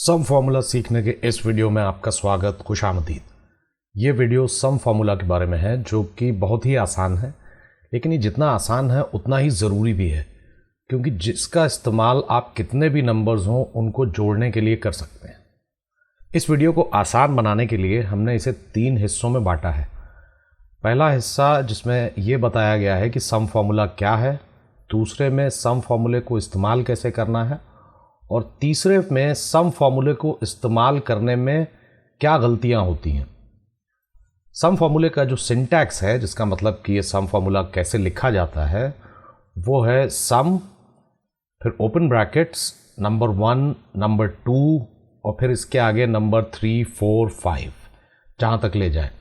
सम formula सीखने के इस वीडियो में आपका स्वागत, खुशामदीद। ये वीडियो सम फार्मूला के बारे में है जो कि बहुत ही आसान है, लेकिन ये जितना आसान है उतना ही ज़रूरी भी है, क्योंकि जिसका इस्तेमाल आप कितने भी नंबर्स हों उनको जोड़ने के लिए कर सकते हैं। इस वीडियो को आसान बनाने के लिए हमने इसे 3 हिस्सों में बांटा है। पहला हिस्सा जिसमें ये बताया गया है कि सम फार्मूला क्या है, दूसरे में सम फार्मूले को इस्तेमाल कैसे करना है, और तीसरे में सम फार्मूले को इस्तेमाल करने में क्या गलतियां होती हैं। सम फार्मूले का जो सिंटैक्स है, जिसका मतलब कि ये सम फार्मूला कैसे लिखा जाता है, वो है सम, फिर ओपन ब्रैकेट्स, नंबर 1, नंबर 2 और फिर इसके आगे नंबर 3, 4, 5 जहाँ तक ले जाए।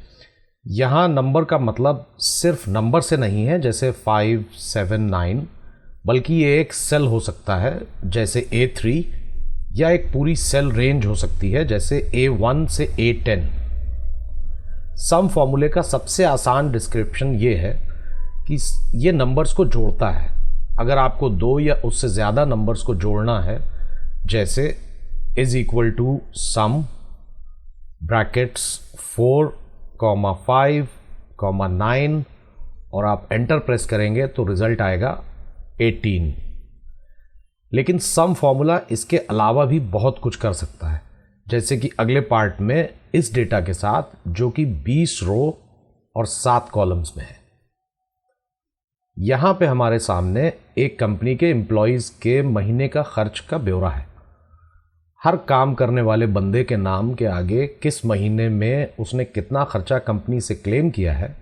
यहाँ नंबर का मतलब सिर्फ नंबर से नहीं है जैसे 5, 7, 9, बल्कि ये एक सेल हो सकता है जैसे A3, या एक पूरी सेल रेंज हो सकती है जैसे A1 से A10। सम फार्मूले का सबसे आसान डिस्क्रिप्शन ये है कि ये नंबर्स को जोड़ता है। अगर आपको 2 या उससे ज़्यादा नंबर्स को जोड़ना है, जैसे is equal to sum brackets 4, 5, 9 और आप एंटर प्रेस करेंगे तो रिजल्ट आएगा 18। लेकिन सम फार्मूला इसके अलावा भी बहुत कुछ कर सकता है, जैसे कि अगले पार्ट में इस डेटा के साथ, जो कि 20 रो और 7 कॉलम्स में है। यहां पे हमारे सामने एक कंपनी के एम्प्लॉयज़ के महीने का खर्च का ब्यौरा है। हर काम करने वाले बंदे के नाम के आगे किस महीने में उसने कितना खर्चा कंपनी से क्लेम किया है,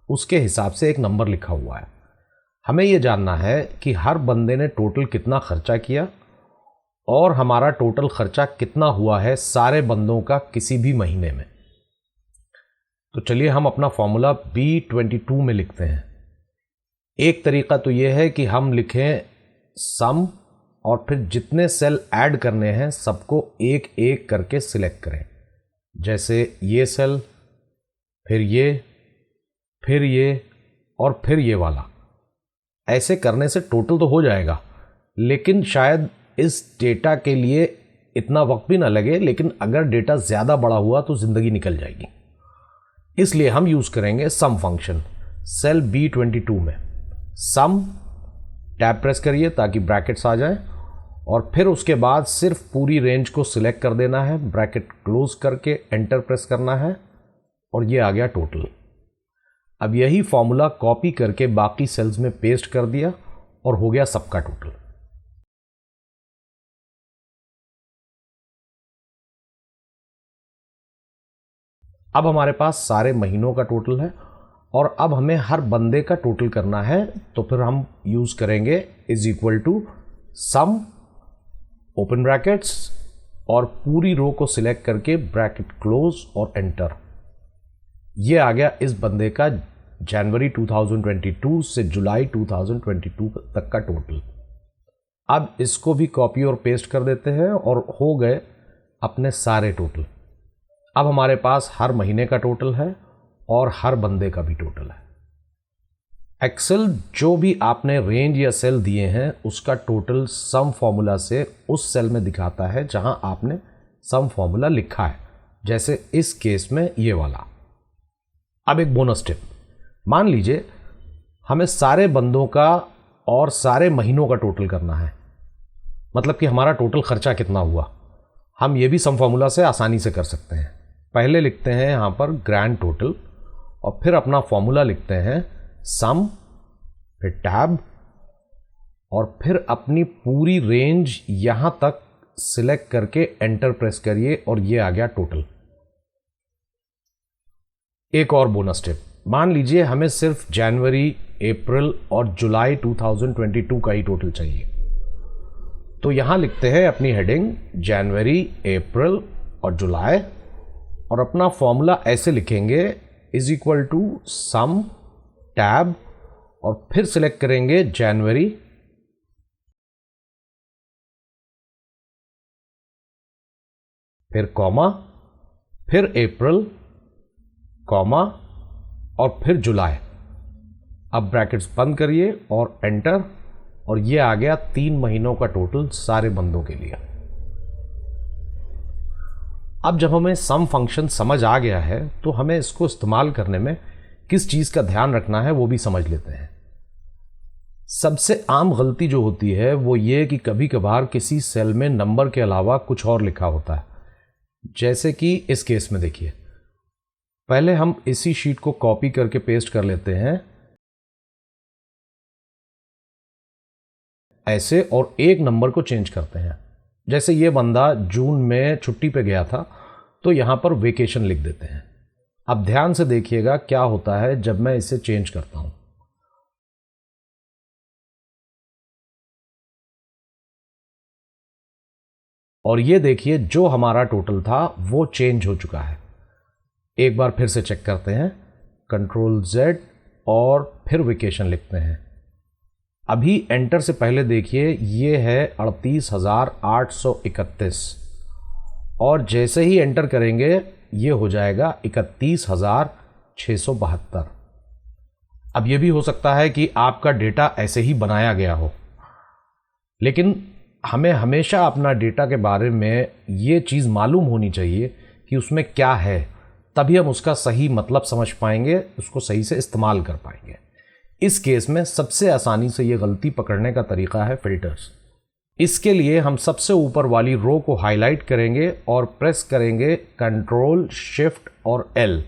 उसके हिसाब से एक नंबर लिखा हुआ है। हमें यह जानना है कि हर बंदे ने टोटल कितना खर्चा किया और हमारा टोटल खर्चा कितना हुआ है सारे बंदों का किसी भी महीने में। तो चलिए हम अपना फॉर्मूला B22 में लिखते हैं। एक तरीका तो यह है कि हम लिखें सम और फिर जितने सेल ऐड करने हैं सबको एक एक करके सिलेक्ट करें, जैसे ये सेल, फिर ये और फिर ये वाला। ऐसे करने से टोटल तो हो जाएगा, लेकिन शायद इस डेटा के लिए इतना वक्त भी ना लगे, लेकिन अगर डेटा ज़्यादा बड़ा हुआ तो ज़िंदगी निकल जाएगी। इसलिए हम यूज़ करेंगे सम फंक्शन। सेल B22 में सम, टैब प्रेस करिए ताकि ब्रैकेट्स आ जाए, और फिर उसके बाद सिर्फ पूरी रेंज को सिलेक्ट कर देना है, ब्रैकेट क्लोज करके एंटर प्रेस करना है और ये आ गया टोटल। अब यही फॉर्मूला कॉपी करके बाकी सेल्स में पेस्ट कर दिया और हो गया सबका टोटल। अब हमारे पास सारे महीनों का टोटल है और अब हमें हर बंदे का टोटल करना है, तो फिर हम यूज करेंगे is equal to sum, open brackets और पूरी रो को सिलेक्ट करके ब्रैकेट क्लोज और एंटर। ये आ गया इस बंदे का जनवरी 2022 से जुलाई 2022 तक का टोटल। अब इसको भी कॉपी और पेस्ट कर देते हैं और हो गए अपने सारे टोटल। अब हमारे पास हर महीने का टोटल है और हर बंदे का भी टोटल है। एक्सेल जो भी आपने रेंज या सेल दिए हैं उसका टोटल सम फार्मूला से उस सेल में दिखाता है जहां आपने सम फार्मूला लिखा है, जैसे इस केस में ये वाला। अब एक बोनस टिप, मान लीजिए हमें सारे बंदों का और सारे महीनों का टोटल करना है, मतलब कि हमारा टोटल खर्चा कितना हुआ। हम ये भी सम फार्मूला से आसानी से कर सकते हैं। पहले लिखते हैं यहाँ पर ग्रैंड टोटल और फिर अपना फॉर्मूला लिखते हैं सम, फिर टैब और फिर अपनी पूरी रेंज यहाँ तक सिलेक्ट करके एंटर प्रेस करिए और ये आ गया टोटल। एक और बोनस टिप, मान लीजिए हमें सिर्फ जनवरी, अप्रैल और जुलाई 2022 का ही टोटल चाहिए, तो यहां लिखते हैं अपनी हेडिंग जनवरी, अप्रैल और जुलाई और अपना फॉर्मूला ऐसे लिखेंगे is equal to sum, tab और फिर सिलेक्ट करेंगे जनवरी, फिर कॉमा, फिर अप्रैल, कॉमा और फिर जुलाई। अब ब्रैकेट्स बंद करिए और एंटर, और ये आ गया 3 महीनों का टोटल सारे बंदों के लिए। अब जब हमें सम फंक्शन समझ आ गया है तो हमें इसको इस्तेमाल करने में किस चीज़ का ध्यान रखना है वो भी समझ लेते हैं। सबसे आम गलती जो होती है वो ये कि कभी कभार किसी सेल में नंबर के अलावा कुछ और लिखा होता है। जैसे कि इस केस में देखिए, पहले हम इसी शीट को कॉपी करके पेस्ट कर लेते हैं ऐसे, और एक नंबर को चेंज करते हैं। जैसे ये बंदा जून में छुट्टी पे गया था तो यहां पर वेकेशन लिख देते हैं। अब ध्यान से देखिएगा क्या होता है जब मैं इसे चेंज करता हूं। और ये देखिए जो हमारा टोटल था वो चेंज हो चुका है। एक बार फिर से चेक करते हैं, कंट्रोल Z और फिर वेकेशन लिखते हैं। अभी एंटर से पहले देखिए ये है 38,831, और जैसे ही एंटर करेंगे ये हो जाएगा 31,672। अब ये भी हो सकता है कि आपका डेटा ऐसे ही बनाया गया हो, लेकिन हमें हमेशा अपना डेटा के बारे में ये चीज़ मालूम होनी चाहिए कि उसमें क्या है, तभी हम उसका सही मतलब समझ पाएंगे, उसको सही से इस्तेमाल कर पाएंगे। इस केस में सबसे आसानी से ये गलती पकड़ने का तरीका है फिल्टर्स। इसके लिए हम सबसे ऊपर वाली रो को हाईलाइट करेंगे और प्रेस करेंगे कंट्रोल शिफ्ट और L।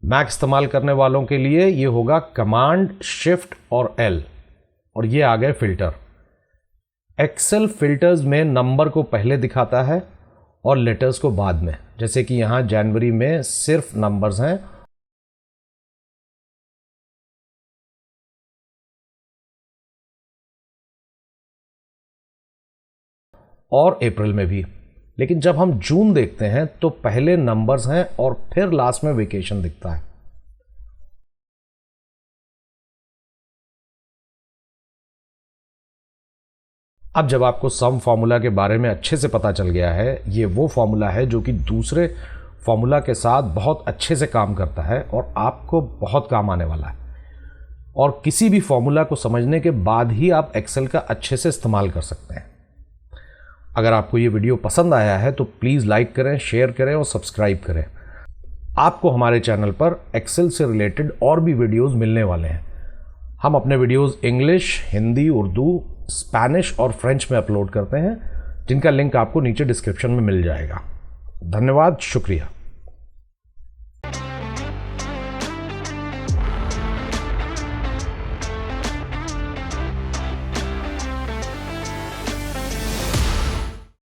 मैक इस्तेमाल करने वालों के लिए ये होगा कमांड शिफ्ट और L, और ये आ गए फिल्टर। एक्सेल फिल्टर्स में नंबर को पहले दिखाता है और लेटर्स को बाद में। जैसे कि यहां जनवरी में सिर्फ नंबर्स हैं और अप्रैल में भी, लेकिन जब हम जून देखते हैं तो पहले नंबर्स हैं और फिर लास्ट में वेकेशन दिखता है। अब जब आपको सम फॉर्मूला के बारे में अच्छे से पता चल गया है, ये वो फॉर्मूला है जो कि दूसरे फॉर्मूला के साथ बहुत अच्छे से काम करता है और आपको बहुत काम आने वाला है। और किसी भी फॉर्मूला को समझने के बाद ही आप एक्सेल का अच्छे से इस्तेमाल कर सकते हैं। अगर आपको ये वीडियो पसंद आया है तो प्लीज़ लाइक करें, शेयर करें और सब्सक्राइब करें। आपको हमारे चैनल पर एक्सेल से रिलेटेड और भी वीडियोस मिलने वाले हैं। हम अपने videos English, Hindi, Urdu, Spanish और फ्रेंच में अपलोड करते हैं, जिनका लिंक आपको नीचे डिस्क्रिप्शन में मिल जाएगा। धन्यवाद, शुक्रिया।